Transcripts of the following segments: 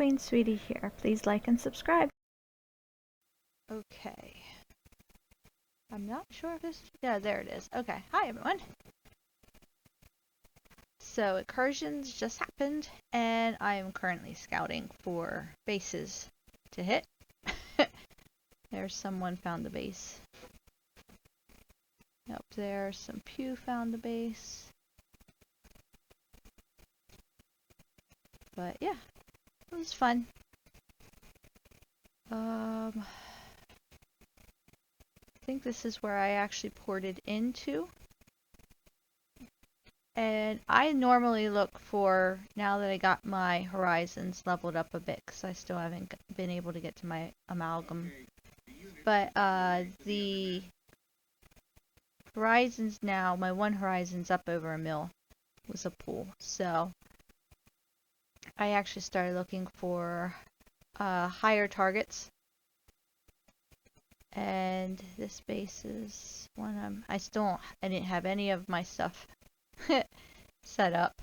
Queen Sweetie here. Please like and subscribe. Okay. I'm not sure if this... Yeah, there it is. Okay. Hi, everyone. So, Incursions just happened, and I am currently scouting for bases to hit. There's someone found the base. Up there, some Pew found the base. But, yeah. It was fun. I think this is where I actually ported into. And I normally look for, now that I got my horizons leveled up a bit, because I still haven't been able to get to my amalgam. But the horizons now, my one horizon's up over a mil, was a pool. So I actually started looking for higher targets. And this base is one I didn't have any of my stuff set up.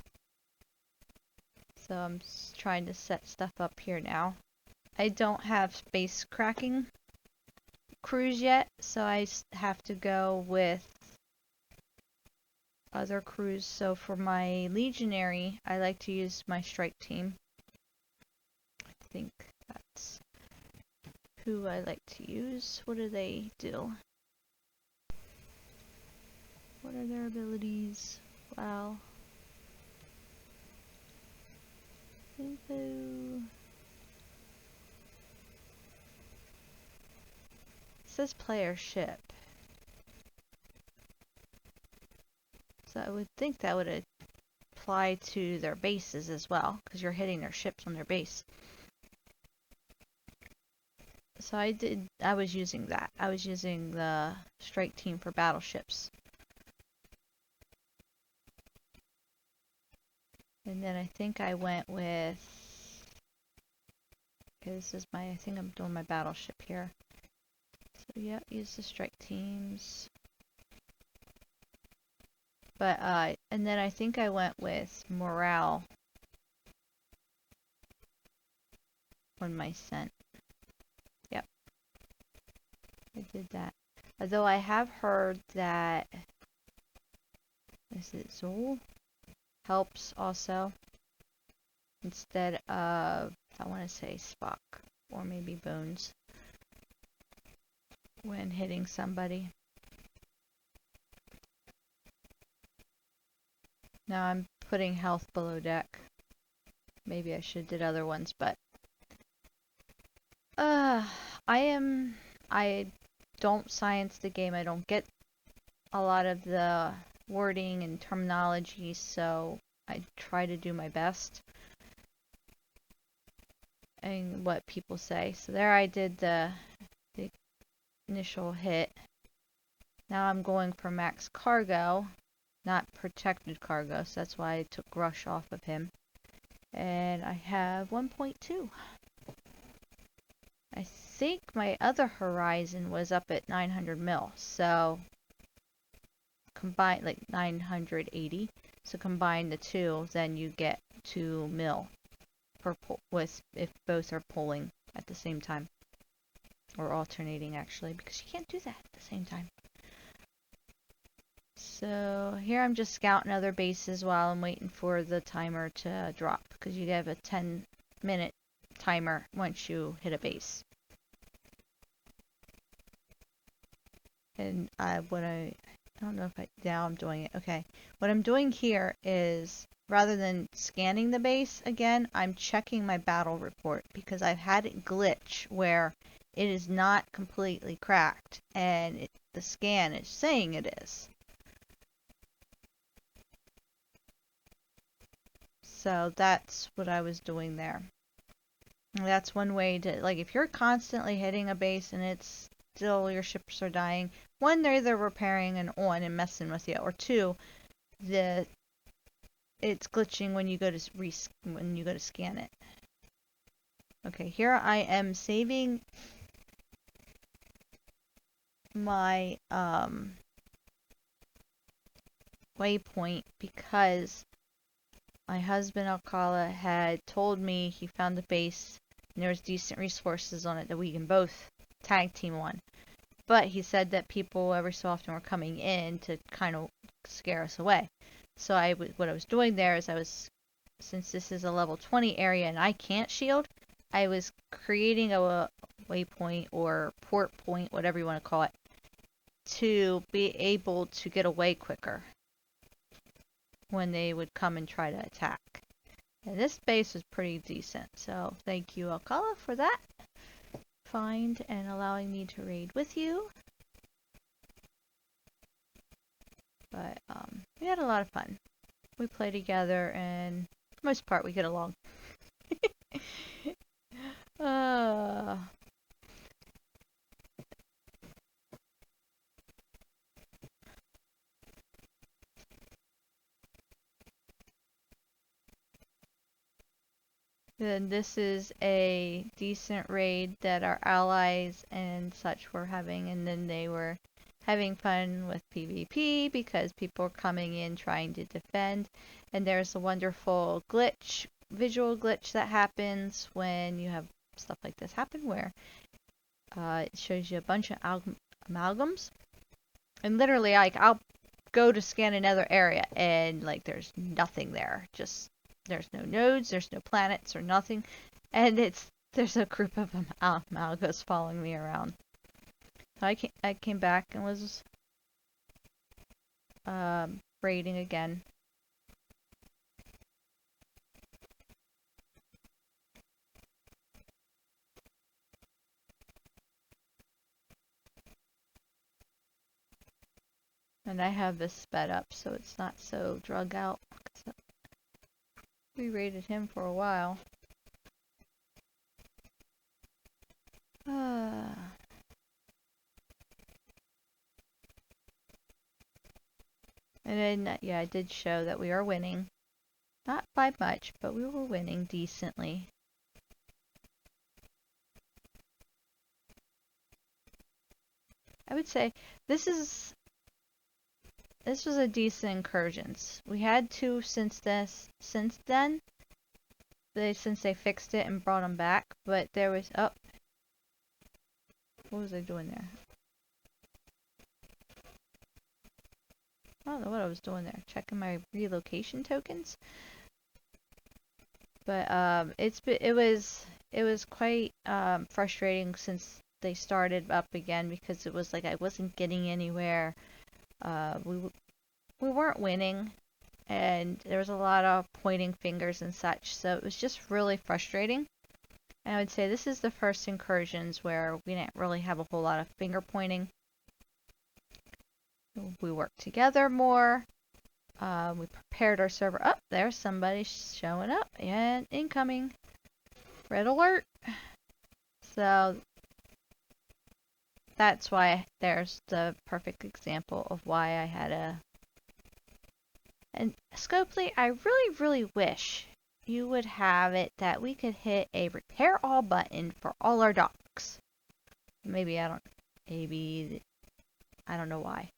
So I'm trying to set stuff up here now. I don't have space cracking crews yet, so I have to go with other crews. So for my legionary, I like to use my strike team. I think that's who I like to use. What do they do? What are their abilities? Wow. Info. It says player ship. So I would think that would apply to their bases as well, because you're hitting their ships on their base. So I was using that. I was using the strike team for battleships. And then I think I went with, okay, this is I think I'm doing my battleship here. So yeah, use the strike teams. But, and then I think I went with morale on my scent. Yep. I did that. Although I have heard that, is it Zool? Helps also. Instead of, I want to say Spock, or maybe Bones, when hitting somebody. Now I'm putting health below deck. Maybe I should did other ones, but I don't science the game. I don't get a lot of the wording and terminology, so I try to do my best and what people say. So there I did the initial hit. Now I'm going for max cargo, not protected cargo, so that's why I took rush off of him. And I have 1.2. I think my other horizon was up at 900 mil, so combine like 980. So combine the two, then you get 2 mil per with if both are pulling at the same time, or alternating actually, because you can't do that at the same time. So here I'm just scouting other bases while I'm waiting for the timer to drop, because you have a 10-minute timer once you hit a base. And I don't know if now I'm doing it. Okay. What I'm doing here is, rather than scanning the base again, I'm checking my battle report, because I've had it glitch where it is not completely cracked and the scan is saying it is. So that's what I was doing there. And that's one way to, like, if you're constantly hitting a base and it's still your ships are dying, one, they're either repairing and on and messing with you, or two, it's glitching when you go to scan it. Okay, here I am saving my waypoint, because my husband Alcala had told me he found a base and there was decent resources on it that we can both tag team on. But he said that people every so often were coming in to kind of scare us away. So what I was doing there is since this is a level 20 area and I can't shield, I was creating a waypoint or port point, whatever you want to call it, to be able to get away quicker when they would come and try to attack. And this base was pretty decent, so thank you, Alcala, for that find and allowing me to raid with you. But we had a lot of fun. We play together, and for the most part, we get along. Then this is a decent raid that our allies and such were having, and then they were having fun with PvP because people were coming in trying to defend. And there's a wonderful glitch, visual glitch that happens when you have stuff like this happen, where it shows you a bunch of amalgams. And literally, like, I'll go to scan another area and like there's nothing there. Just there's no nodes, there's no planets or nothing, and there's a group of amalgams following me around. So I came back and was raiding again. And I have this sped up so it's not so drug out. We raided him for a while. And then, yeah, I did show that we are winning. Not by much, but we were winning decently. I would say this was a decent incursions. We had two since then, since they fixed it and brought them back, but there was, oh, what was I doing there? I don't know what I was doing there. Checking my relocation tokens. But it was quite frustrating since they started up again, because it was like I wasn't getting anywhere. We weren't winning, and there was a lot of pointing fingers and such, so it was just really frustrating. And I would say this is the first incursions where we didn't really have a whole lot of finger pointing. We worked together more. We prepared our server. Oh, there's somebody showing up and incoming. Red alert. So that's why there's the perfect example of why I had a... And Scopely, I really, really wish you would have it that we could hit a repair all button for all our docks. Maybe I don't know why.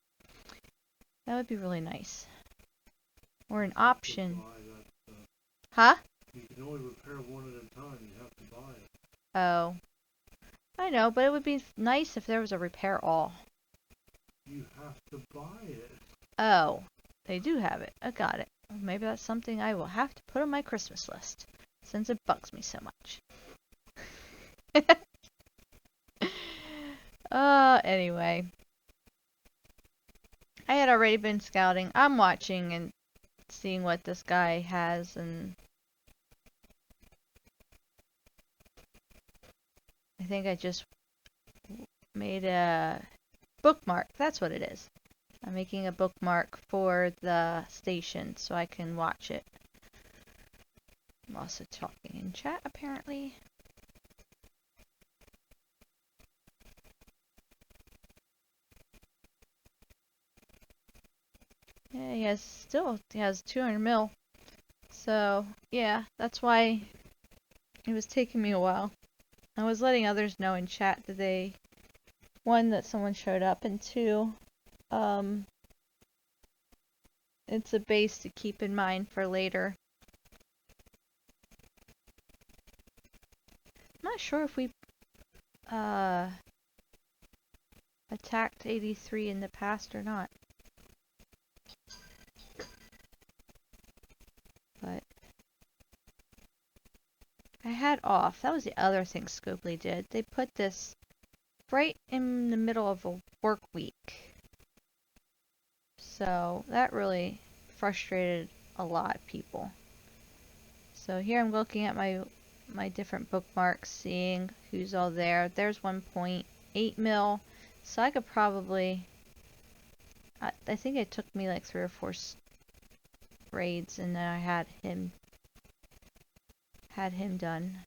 That would be really nice. Or an option. Huh? You can only repair one at a time. You have to buy it. Oh. I know, but it would be nice if there was a repair all. You have to buy it. Oh. They do have it. I got it. Maybe that's something I will have to put on my Christmas list, since it bugs me so much. Anyway. I had already been scouting. I'm watching and seeing what this guy has, and I think I just made a bookmark. That's what it is. I'm making a bookmark for the station so I can watch it. I'm also talking in chat, apparently. Yeah, he has 200 mil. So, yeah, that's why it was taking me a while. I was letting others know in chat that one, that someone showed up, and two, it's a base to keep in mind for later. not sure if we attacked 83 in the past or not. But I had off. That was the other thing Scopely did. They put this right in the middle of a work week. So that really frustrated a lot of people. So here I'm looking at my different bookmarks, seeing who's all there. There's 1.8 mil. So I could probably, I think it took me like 3 or 4 raids, and then I had him done.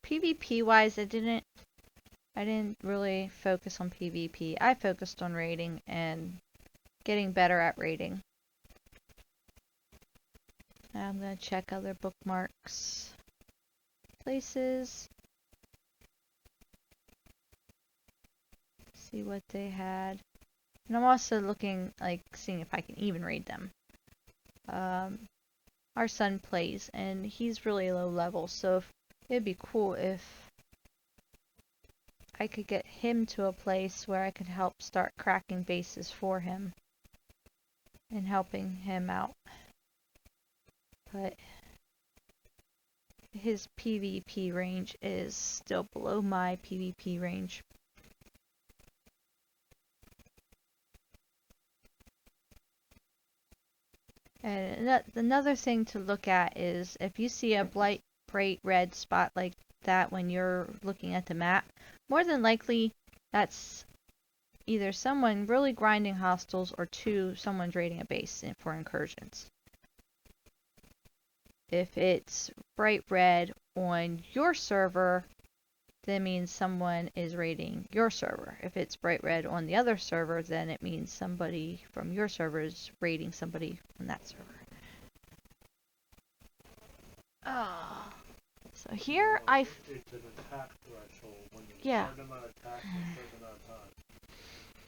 PvP wise, I didn't really focus on PvP. I focused on raiding and getting better at raiding. Now I'm gonna check other bookmarks, places, see what they had. And I'm also looking, like, seeing if I can even raid them. Our son plays, and he's really low level, so it'd be cool if I could get him to a place where I could help start cracking bases for him and helping him out. But his PvP range is still below my PvP range. And another thing to look at is if you see a bright red spot like that when you're looking at the map, more than likely that's either someone really grinding hostiles or 2, someone's raiding a base for incursions. If it's bright red on your server, that means someone is raiding your server. If it's bright red on the other server, then it means somebody from your server is raiding somebody on that server. So here It's an attack threshold when you Yeah. certain amount of attack in a certain amount of time.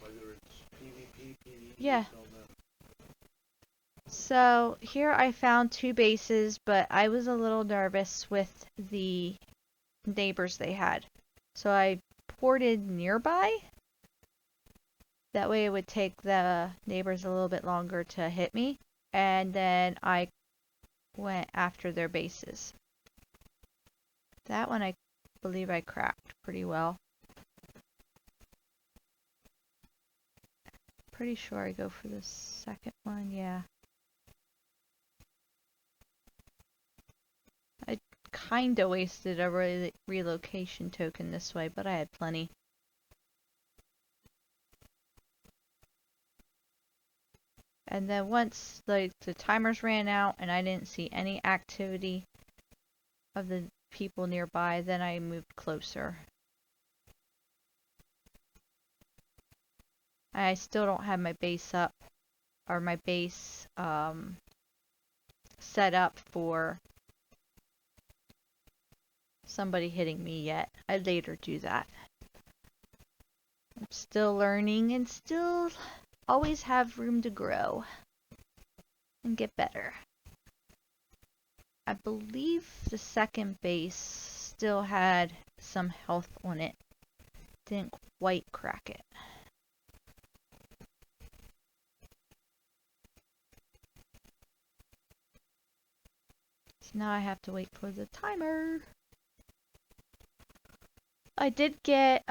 Whether it's PvP, PvE, Yeah. don't matter. So here I found 2 bases, but I was a little nervous with the neighbors they had. So I ported nearby. That way it would take the neighbors a little bit longer to hit me. And then I went after their bases. That one I believe I cracked pretty well. Pretty sure I go for the second one, yeah. I kinda wasted a relocation token this way, but I had plenty. And then once the timers ran out and I didn't see any activity of the people nearby, then I moved closer. I still don't have my base up, or my base set up for somebody hitting me yet. I later do that. I'm still learning and still always have room to grow and get better. I believe the second base still had some health on it. Didn't quite crack it. So now I have to wait for the timer. I did get,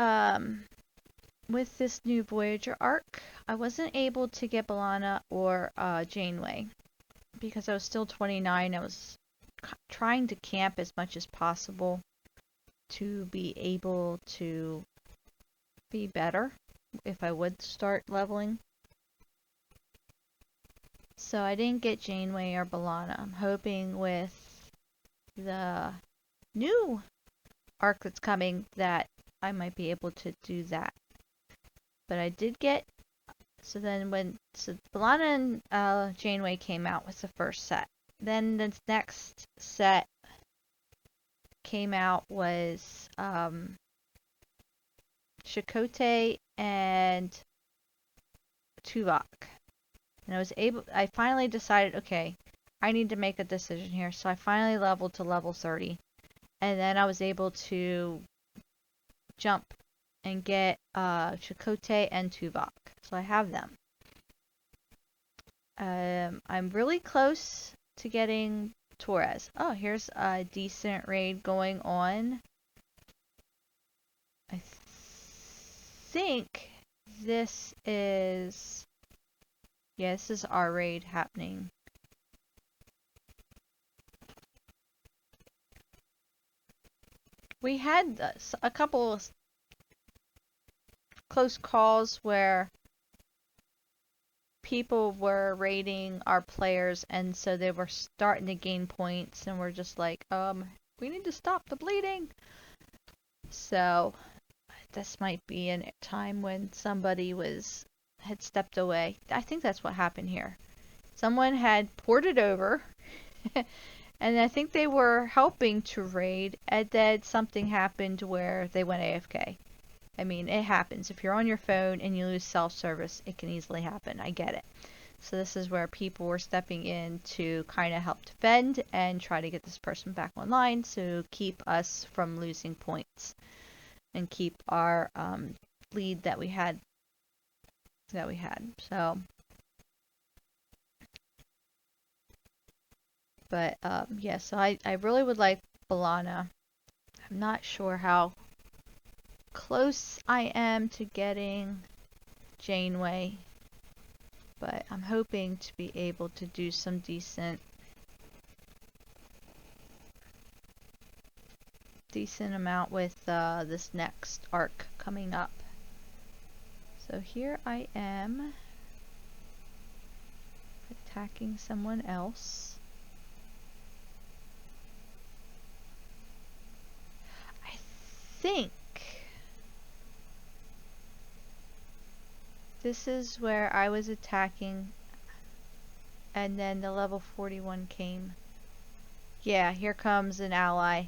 with this new Voyager arc, I wasn't able to get Balana or Janeway because I was still 29. I was trying to camp as much as possible to be able to be better if I would start leveling. So I didn't get Janeway or Balana. I'm hoping with the new arc that's coming that I might be able to do that. But I did get, so Balana and Janeway came out with the first set. Then the next set came out was Chakotay and Tuvok. And I finally decided, okay, I need to make a decision here. So I finally leveled to level 30. And then I was able to jump and get Chakotay and Tuvok. So I have them. I'm really close to getting Torres. Oh, here's a decent raid going on. I think this is... Yeah, this is our raid happening. We had a couple of close calls where people were raiding our players, and so they were starting to gain points, and we're just like, we need to stop the bleeding. So this might be a time when somebody had stepped away. I think that's what happened here. Someone had ported over, and I think they were helping to raid, and then something happened where they went AFK. I mean, it happens. If you're on your phone and you lose self-service, it can easily happen. I get it. So this is where people were stepping in to kind of help defend and try to get this person back online to keep us from losing points and keep our lead that we had. So, but yeah. So I really would like Balana. I'm not sure how close I am to getting Janeway, but I'm hoping to be able to do some decent amount with this next arc coming up. So here I am attacking someone else. I think this is where I was attacking, and then the level 41 came. Yeah, here comes an ally.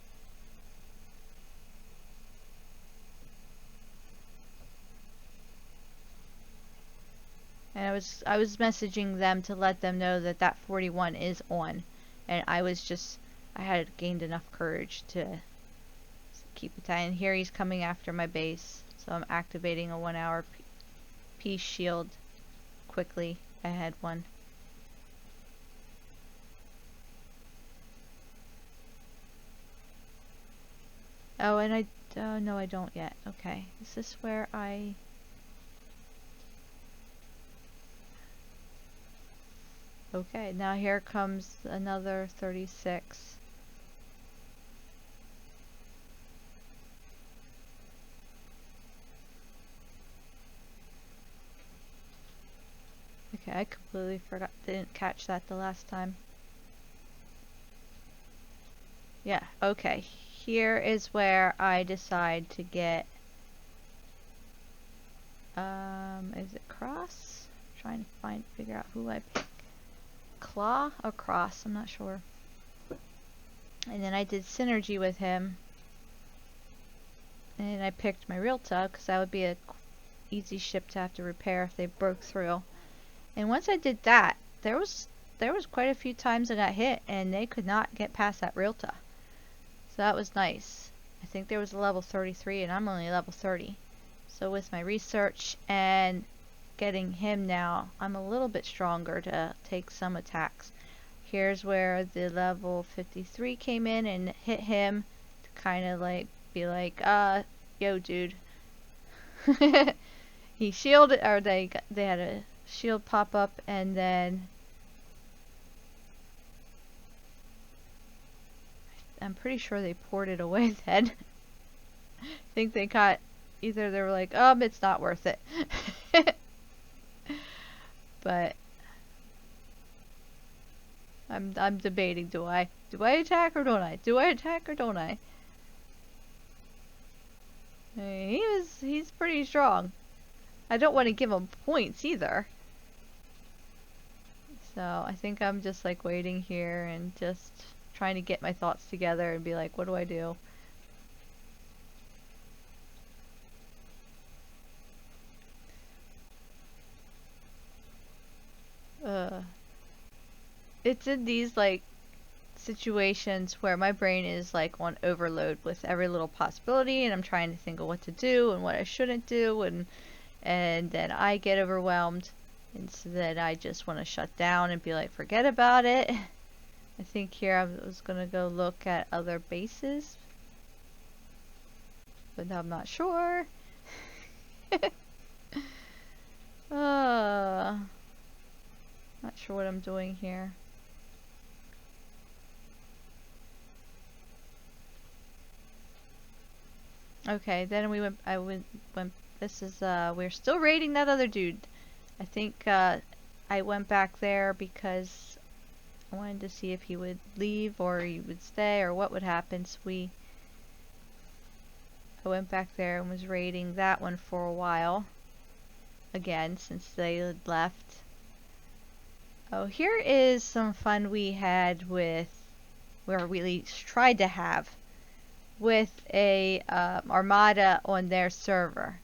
And I was messaging them to let them know that that 41 is on, and I had gained enough courage to keep attacking. And here he's coming after my base, so I'm activating a 1 hour peace shield quickly. I had one. Oh, and no, I don't yet. Okay, is this where I... Okay, now here comes another 36. Okay, I completely didn't catch that the last time. Yeah, okay. Here is where I decide to get, is it Cross? I'm trying to figure out who I pick. Claw or Cross, I'm not sure. And then I did synergy with him. And I picked my real tug, because that would be a easy ship to have to repair if they broke through. And once I did that, there was quite a few times I got hit, and they could not get past that Realta. So that was nice. I think there was a level 33, and I'm only level 30. So with my research and getting him now, I'm a little bit stronger to take some attacks. Here's where the level 53 came in and hit him to kind of like be like, yo dude. He shielded, or they had a shield pop up, and then I'm pretty sure they ported away then. I think they got, either they were like, it's not worth it. But I'm debating, do I attack or don't I? Do I attack or don't I? I mean, he's pretty strong. I don't want to give him points either. So I think I'm just like waiting here and just trying to get my thoughts together and be like, what do I do? it's in these like situations where my brain is like on overload with every little possibility, and I'm trying to think of what to do and what I shouldn't do, and then I get overwhelmed, and so then I just want to shut down and be like, forget about it. I think here I was gonna go look at other bases, but I'm not sure. Not sure what I'm doing here. Okay, then I went, this is, we're still raiding that other dude. I think, I went back there because I wanted to see if he would leave or he would stay or what would happen, so I went back there and was raiding that one for a while. Again, since they had left. Oh, here is some fun we had with, where we at least tried to have, with a armada on their server.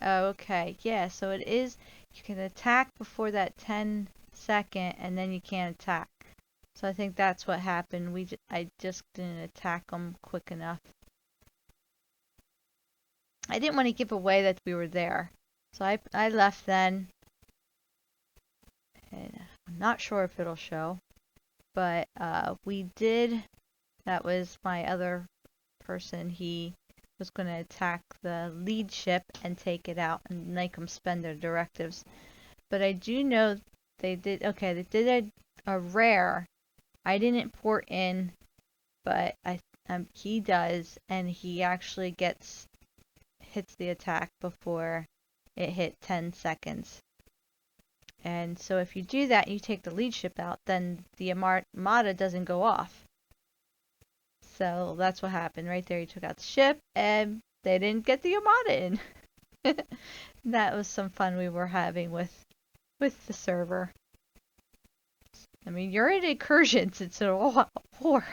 Okay, yeah, so it is, you can attack before that 10-second and then you can't attack. So I think that's what happened. I just didn't attack them quick enough. I didn't want to give away that we were there. So I left then. And I'm not sure if it'll show. But we did, that was my other person. He was going to attack the lead ship and take it out and make them spend their directives. But I do know they did, okay, they did a rare. I didn't port in, but he does, and he actually hits the attack before it hit 10 seconds. And so if you do that and you take the lead ship out, then the armada doesn't go off. So that's what happened right there. He took out the ship and they didn't get the armada in. That was some fun we were having with the server. I mean, you're in Incursion, it's a war.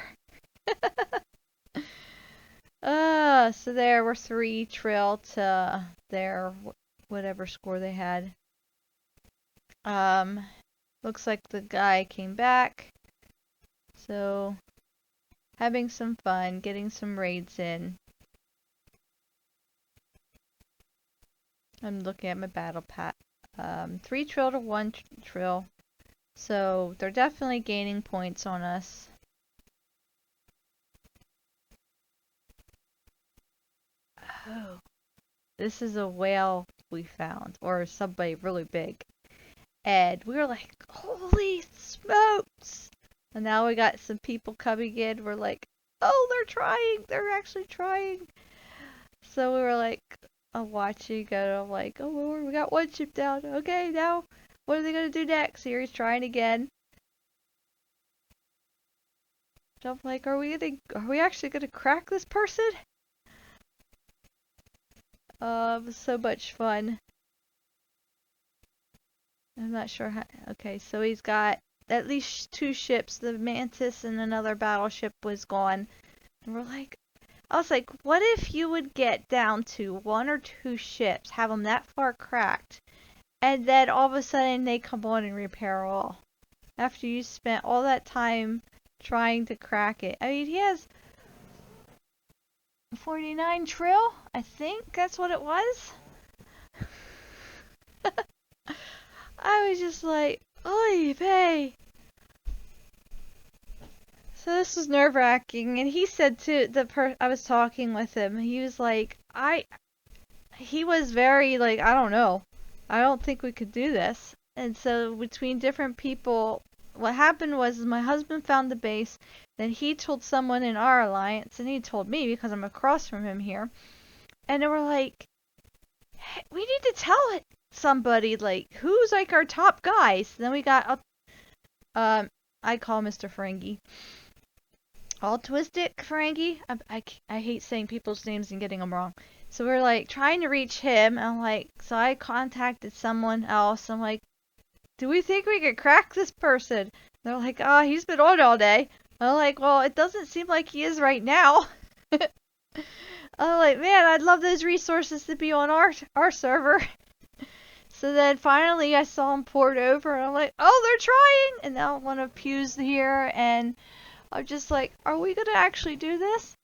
So there were 3 trill to their whatever score they had. Looks like the guy came back. So, having some fun, getting some raids in. I'm looking at my battle pat. 3 trill to 1 trill. So, they're definitely gaining points on us. Oh, this is a whale we found, or somebody really big. And we were like, holy smokes! And now we got some people coming in. We're like, oh, they're trying. They're actually trying. So we were like, watching, and I'm like, oh, we got 1 ship down. Okay, now what are they gonna do next? Here he's trying again. So I'm like, are we actually gonna crack this person? It was so much fun. I'm not sure how. Okay, so he's got at least 2 ships. The Mantis and another battleship was gone. And I was like, what if you would get down to 1 or 2 ships, have them that far cracked, and then all of a sudden they come on and repair all? After you spent all that time trying to crack it. I mean, he has 49 trill, I think that's what it was. I was just like, oy vey. So this was nerve-wracking, and he said too, I was talking with him, he was like, he was very like, I don't know, I don't think we could do this. And so between different people, what happened was my husband found the base, then he told someone in our alliance, and he told me because I'm across from him here, and they were like, hey, we need to tell it somebody, like, who's like our top guys. Then we got I call Mr. Ferengi Altruistic Ferengi. I hate saying people's names and getting them wrong. So we're like trying to reach him, and I'm like, so I contacted someone else. I'm like, do we think we could crack this person? They're like, he's been on all day. I'm like, well, it doesn't seem like he is right now. I'm like, man, I'd love those resources to be on our server. So then finally I saw them poured over and I'm like, oh, they're trying! And now one of Pew's here and I'm just like, are we gonna actually do this?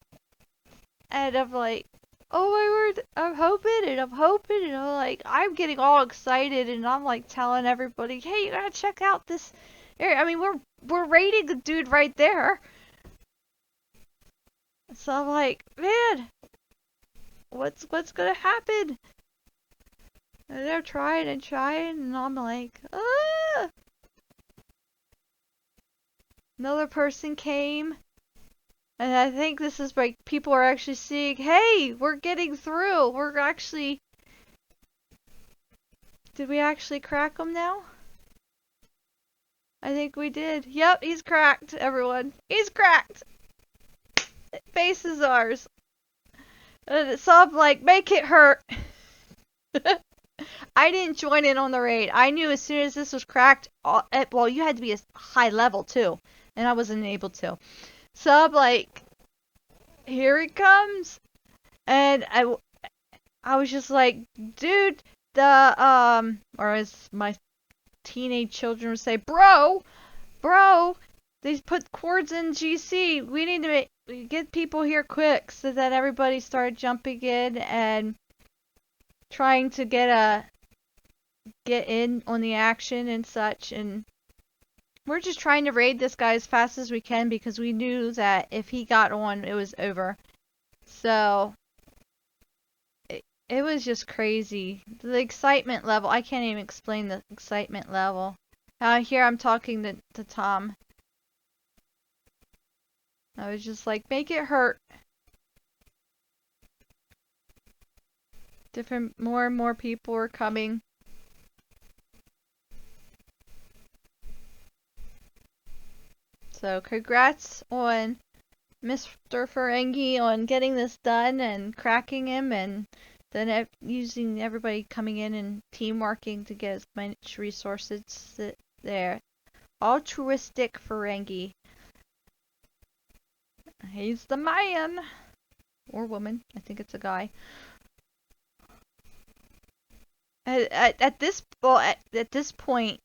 And I'm like, oh my word, I'm hoping and I'm like, I'm getting all excited and I'm like telling everybody, hey, you gotta check out this area. I mean, we're raiding the dude right there. So I'm like, man, what's gonna happen? And they're trying and I'm like, ah. Another person came. And I think this is like people are actually seeing, hey, we're getting through. We're actually. Did we actually crack him now? I think we did. Yep, he's cracked, everyone. He's cracked. Base is ours. And so I'm like, make it hurt. I didn't join in on the raid. I knew as soon as this was cracked, well, you had to be a high level too. And I wasn't able to. So I'm like, here it comes. And I was just like, dude, or as my teenage children would say, bro, they put cords in GC. We need to get people here quick. So that everybody started jumping in and trying to get in on the action and such. And we're just trying to raid this guy as fast as we can because we knew that if he got on, it was over. So it was just crazy. The excitement level, I can't even explain the excitement level. Here I'm talking to Tom. I was just like, make it hurt. More and more people were coming. So congrats on Mr. Ferengi on getting this done and cracking him and then using everybody coming in and team working to get as much resources there. Altruistic Ferengi. He's the man. Or woman. I think it's a guy. At this point,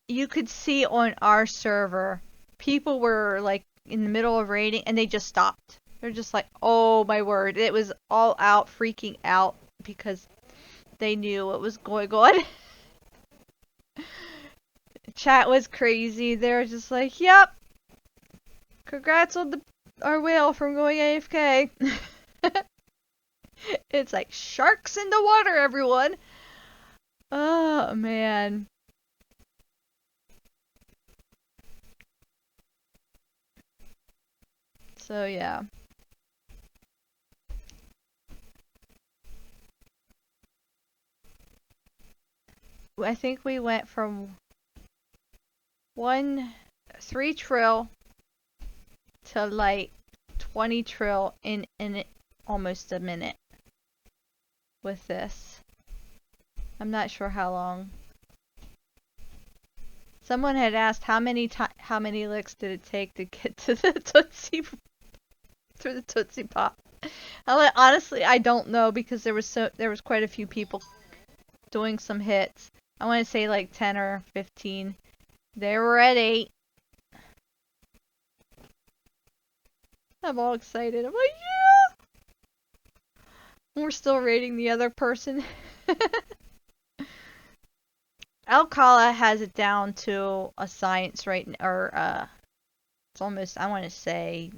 you could see on our server, people were like in the middle of raiding and they just stopped. They're just like, oh my word. It was all out freaking out because they knew what was going on. Chat was crazy. They were just like, yep. Congrats on our whale from going AFK. It's like sharks in the water, everyone. Oh man. So yeah. I think we went from 3 trill to like 20 trill in almost a minute with this. I'm not sure how long. Someone had asked how many licks did it take to get to the Tootsie through the Tootsie Pop. Honestly, I don't know because there was quite a few people doing some hits. I want to say like 10 or 15. They were at 8. I'm all excited. I'm like, yeah! We're still rating the other person. Alcala has it down to a science right now, or it's almost, I want to say,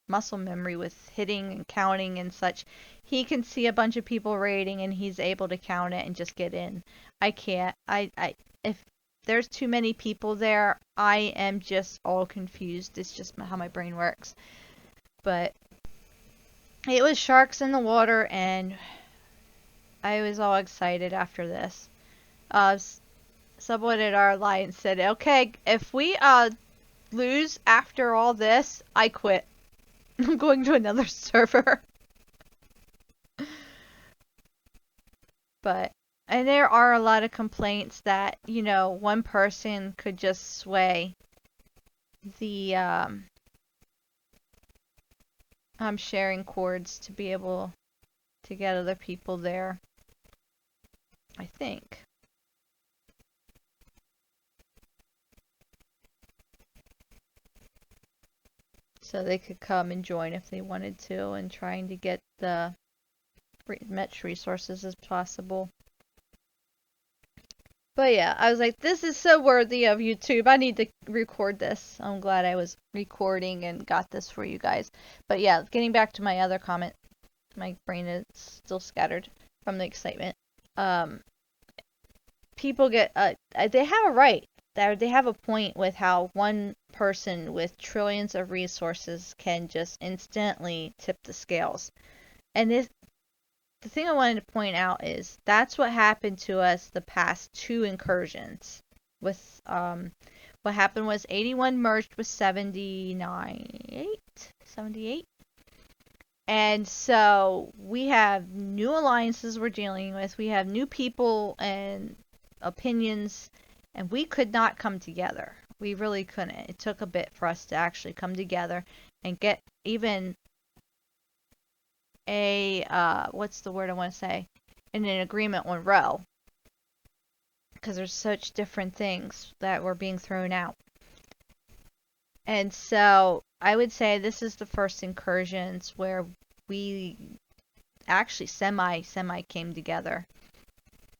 muscle memory with hitting and counting and such. He can see a bunch of people raiding and he's able to count it and just get in. I can't. If there's too many people there, I am just all confused. It's just how my brain works. But it was sharks in the water and I was all excited after this. Someone in our alliance said, okay, if we lose after all this, I quit. I'm going to another server. And there are a lot of complaints that, one person could just sway the, sharing cords to be able to get other people there, I think. So they could come and join if they wanted to, and trying to get the much resources as possible. But yeah, I was like, this is so worthy of YouTube. I need to record this. I'm glad I was recording and got this for you guys. But yeah, getting back to my other comment, my brain is still scattered from the excitement. People get, they have a right. They have a point with how one person with trillions of resources can just instantly tip the scales. And the thing I wanted to point out is that's what happened to us the past two incursions. With what happened was 81 merged with 78, and so we have new alliances we're dealing with. We have new people and opinions, and we could not come together. We really couldn't. It took a bit for us to actually come together and get even what's the word I want to say? In an agreement on row. Because there's such different things that were being thrown out. And so I would say this is the first incursions where we actually semi came together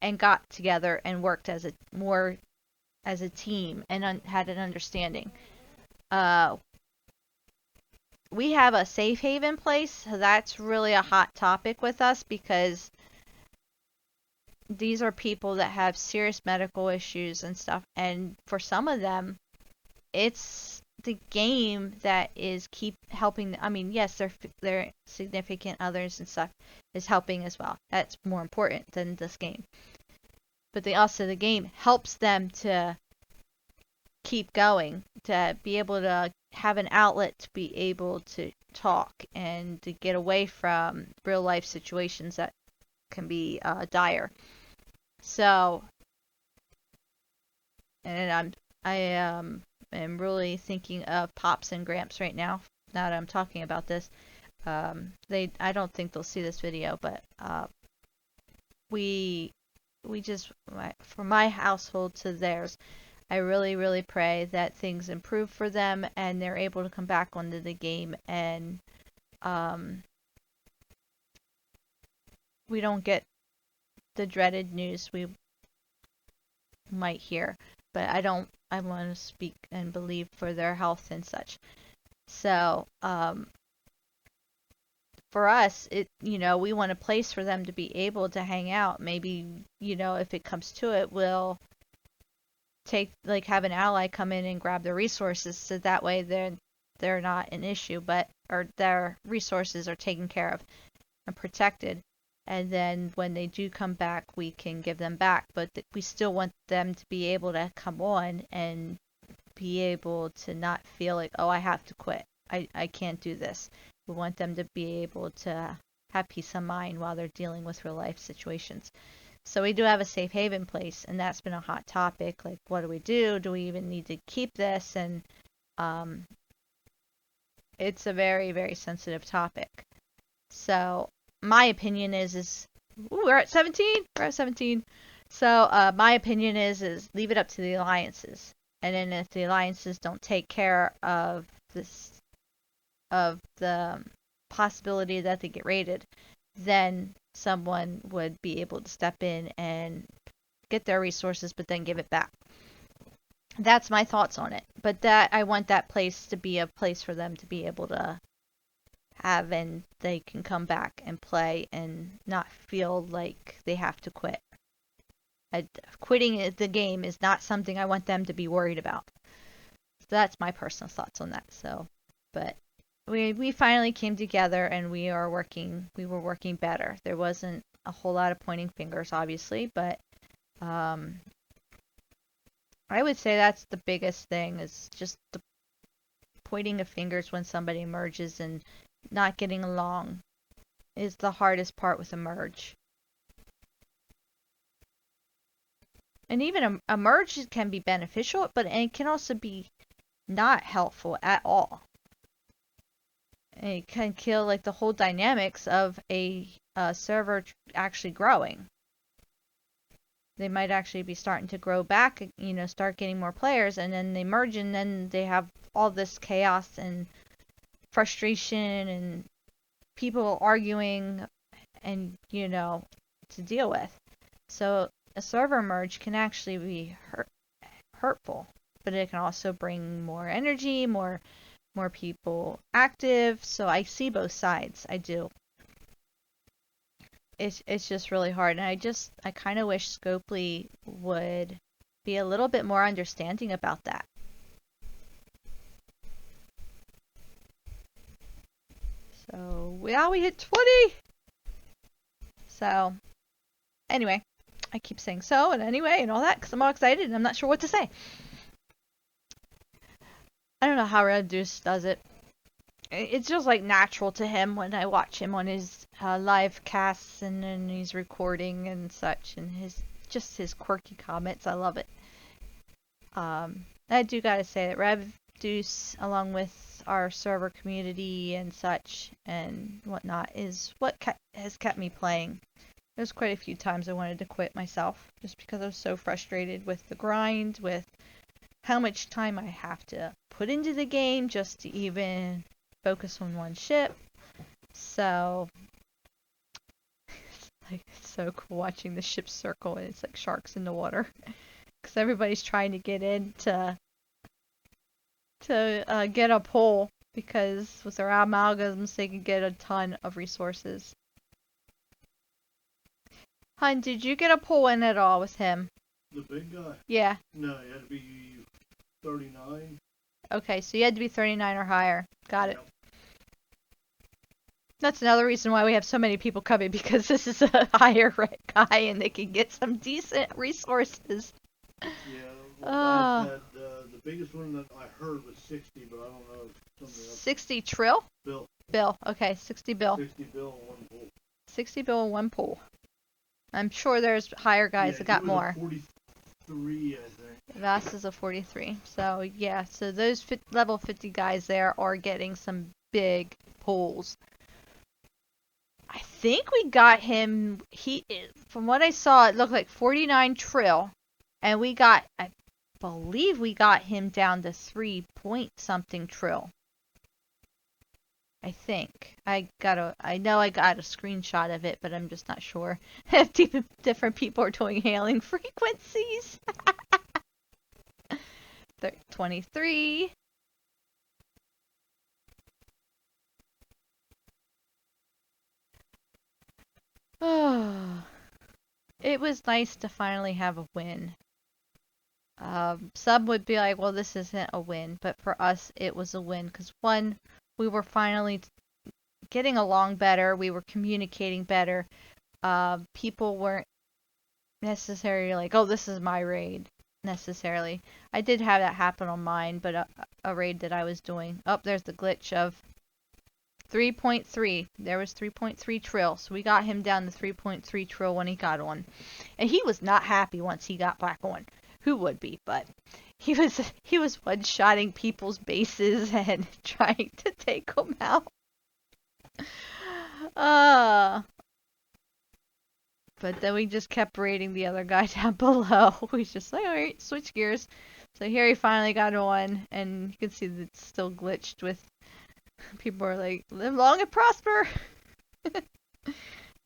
and got together and worked as a team and had an understanding. We have a safe haven place, so that's really a hot topic with us because these are people that have serious medical issues and stuff, and for some of them, it's the game that is keep helping. I mean, yes, their significant others and stuff is helping as well. That's more important than this game. But the game helps them to keep going, to be able to have an outlet to be able to talk and to get away from real life situations that can be dire. So, and I am really thinking of Pops and Gramps right now. Now that I'm talking about this, I don't think they'll see this video, but we just, from my household to theirs, I really, really pray that things improve for them and they're able to come back onto the game, and we don't get the dreaded news we might hear. But I want to speak and believe for their health and such. So, for us, we want a place for them to be able to hang out. Maybe, if it comes to it, we'll have an ally come in and grab the resources, so that way they're not an issue, or their resources are taken care of and protected. And then when they do come back, we can give them back. But we still want them to be able to come on and be able to not feel like, oh, I have to quit. I can't do this. We want them to be able to have peace of mind while they're dealing with real life situations. So we do have a safe haven place, and that's been a hot topic. Like, what do we do? Do we even need to keep this? And it's a very, very sensitive topic. So my opinion is we're at 17. We're at 17. So my opinion is leave it up to the alliances, and then if the alliances don't take care of the possibility that they get raided, then someone would be able to step in and get their resources, but then give it back. That's my thoughts on it. But I want that place to be a place for them to be able to have, and they can come back and play and not feel like they have to quit. Quitting the game is not something I want them to be worried about. So that's my personal thoughts on that. So, but we finally came together and we were working better. There wasn't a whole lot of pointing fingers, obviously, but I would say that's the biggest thing, is just the pointing of fingers when somebody merges and not getting along is the hardest part with a merge. And even a merge can be beneficial, but it can also be not helpful at all. And it can kill like the whole dynamics of a server actually growing. They might actually be starting to grow back, start getting more players, and then they merge, and then they have all this chaos and frustration and people arguing and, to deal with. So a server merge can actually be hurtful, but it can also bring more energy, more people active. So I see both sides. I do. It's just really hard, and I kind of wish Scopely would be a little bit more understanding about that. So we hit 20. So anyway, I keep saying so and anyway and all that because I'm all excited and I'm not sure what to say. I don't know how Red Deuce does it. It's just like natural to him when I watch him on his live casts and then he's recording and such, and his quirky comments. I love it. I do gotta say that Red Deuce, along with our server community and such and whatnot, is what has kept me playing. There's quite a few times I wanted to quit myself just because I was so frustrated with the grind, with how much time I have to put into the game just to even focus on one ship. So it's so cool watching the ship circle and it's like sharks in the water because everybody's trying to get in to get a pull because with their amalgams they can get a ton of resources. Hun, did you get a pull in at all with him? The big guy? Yeah. No, he had to be 39. Okay, so you had to be 39 or higher. Got it. That's another reason why we have so many people coming, because this is a higher rank guy and they can get some decent resources. Yeah, well, had, the biggest one that I heard was 60, but I don't know if something else. 60 trill? Bill. Okay, 60 bill. 60 bill and one pool. 60 bill and one pool. I'm sure there's higher guys that got more. 43, I think. Vass is a 43. So, yeah, so those level 50 guys there are getting some big pulls. I think we got him, from what I saw, it looked like 49 trill. And I believe we got him down to 3 point something trill. I think. I know I got a screenshot of it, but I'm just not sure if different people are doing hailing frequencies. 23. Oh, it was nice to finally have a win. Some would be like, well, this isn't a win, but for us, it was a win because one, we were finally getting along better. We were communicating better. People weren't necessarily like, oh, this is my raid, necessarily. I did have that happen on mine, but a raid that I was doing. Oh, there's the glitch of 3.3. There was 3.3 trill, so we got him down to 3.3 trill when he got on. And he was not happy once he got back on. Who would be? But he was one-shotting people's bases and trying to take them out. But then we just kept raiding the other guy down below. We just like, alright, switch gears. So here he finally got on, and you can see that it's still glitched with people are like, live long and prosper.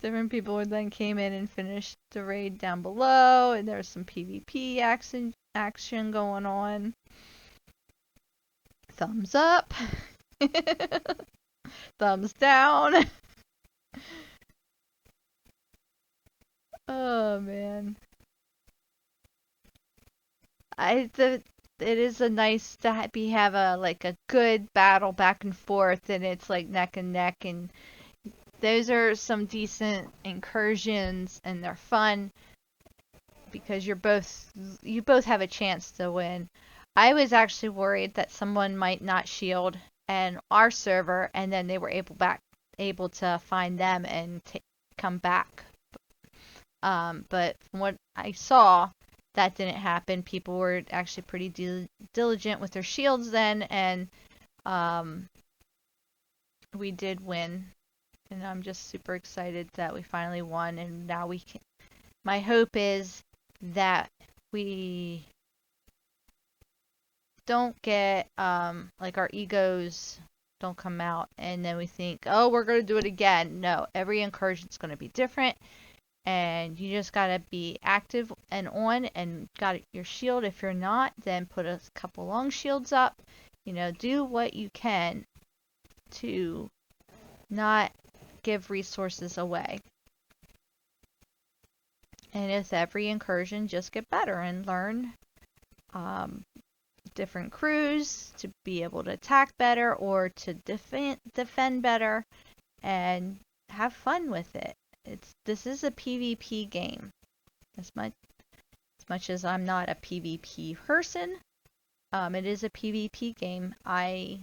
Different people then came in and finished the raid down below, and there was some PvP action going on. Thumbs up. Thumbs down. Oh man. It is a nice to have a good battle back and forth, and it's like neck and neck, and those are some decent incursions, and they're fun because you both have a chance to win. I was actually worried that someone might not shield and our server, and then they were able to find them and come back. But from what I saw, that didn't happen. People were actually pretty diligent with their shields then, and we did win, and I'm just super excited that we finally won, and now we can. My hope is that we don't get like our egos don't come out and then we think, oh, we're gonna do it again. No, every incursion's gonna be different, and you just gotta be active and on and got your shield. If you're not, then put a couple long shields up. Do what you can to not give resources away. And with every incursion, just get better and learn different crews to be able to attack better or to defend better and have fun with it. This is a PvP game. As much as I'm not a PvP person, it is a PvP game. I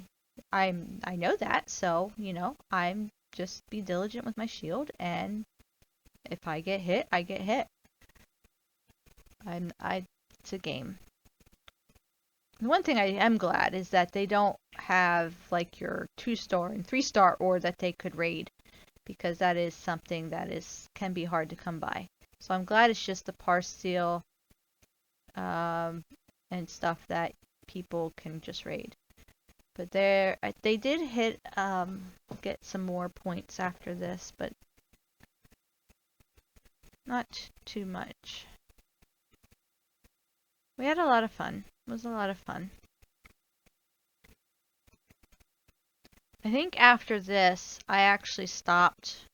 know that, so I'm just be diligent with my shield, and if I get hit, I get hit. It's a game. The one thing I am glad is that they don't have like your 2-star and 3-star ore that they could raid, because that is something that can be hard to come by. So I'm glad it's just the Parsteel and stuff that people can just raid. But they did get some more points after this, but not too much. We had a lot of fun. It was a lot of fun. I think after this, I actually stopped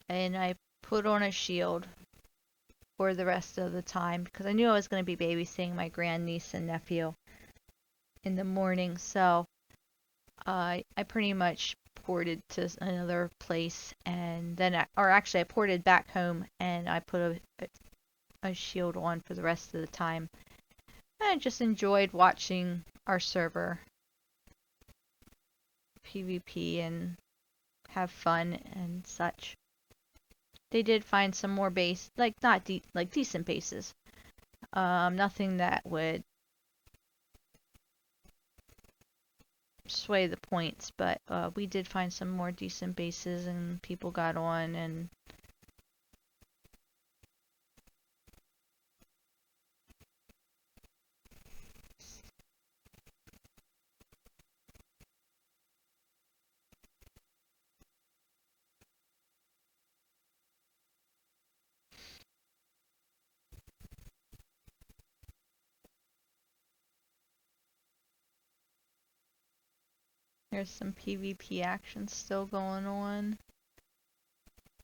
and I put on a shield for the rest of the time because I knew I was going to be babysitting my grandniece and nephew in the morning. So I pretty much ported to another place, and then I ported back home and I put a shield on for the rest of the time. I just enjoyed watching our server PvP and have fun and such. They did find some more base, like not like decent bases. Nothing that would sway the points, but we did find some more decent bases, and people got on, and there's some PvP action still going on.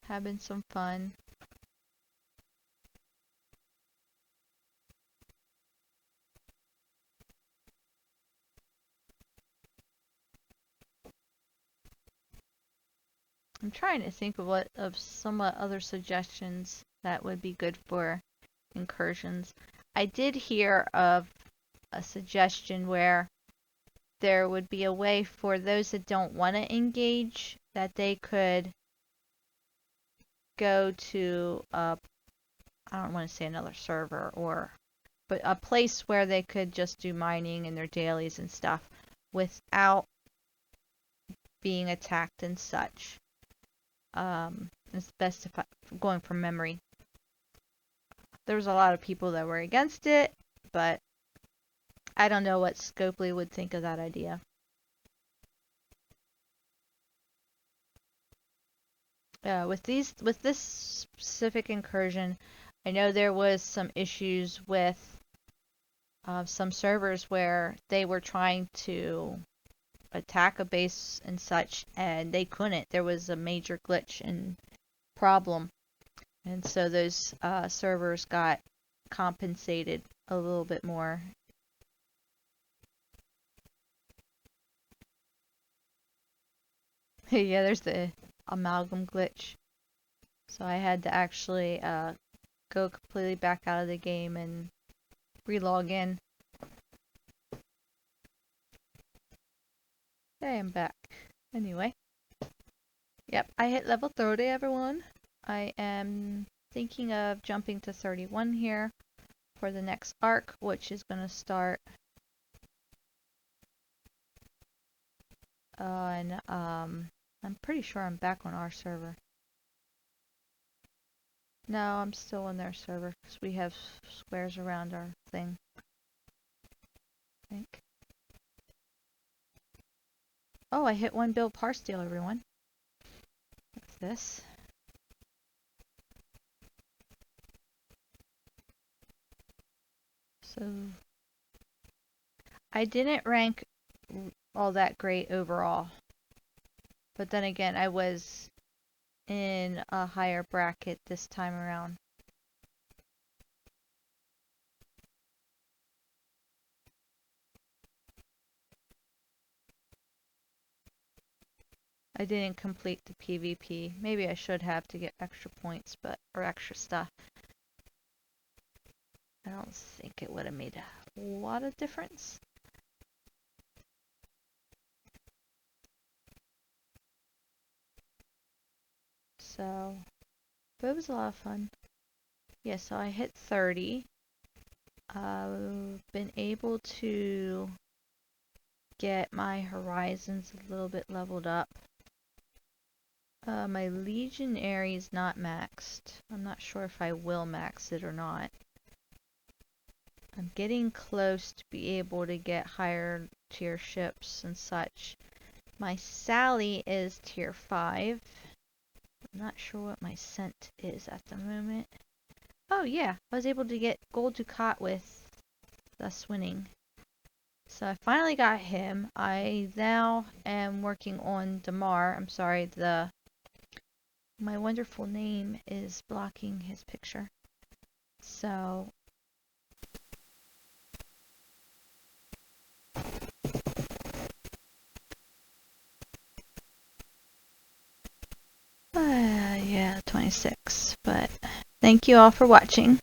Having some fun. I'm trying to think of some other suggestions that would be good for incursions. I did hear of a suggestion where there would be a way for those that don't want to engage, that they could go to I don't want to say another server, but a place where they could just do mining and their dailies and stuff without being attacked and such. It's best if I'm going from memory. There was a lot of people that were against it, but I don't know what Scopely would think of that idea. With this specific incursion, I know there was some issues with some servers where they were trying to attack a base and such, and they couldn't. There was a major glitch and problem, and so those servers got compensated a little bit more. Yeah, there's the amalgam glitch. So I had to actually go completely back out of the game and re-log in. Okay, I'm back. Anyway. Yep, I hit level 30, everyone. I am thinking of jumping to 31 here for the next arc, which is going to start on I'm pretty sure I'm back on our server. No, I'm still on their server because we have squares around our thing. I think. Oh, I hit 1 bill par steal, everyone. What's this? So, I didn't rank all that great overall. But then again, I was in a higher bracket this time around. I didn't complete the PvP. Maybe I should have to get extra points, or extra stuff. I don't think it would have made a lot of difference. So, but it was a lot of fun. Yeah, so I hit 30. I've been able to get my horizons a little bit leveled up. My legionary is not maxed. I'm not sure if I will max it or not. I'm getting close to be able to get higher tier ships and such. My Sally is tier 5. I'm not sure what my scent is at the moment. Oh yeah, I was able to get Gold Ducat with thus winning. So I finally got him. I now am working on Damar. I'm sorry, my wonderful name is blocking his picture. So yeah, 26. But thank you all for watching.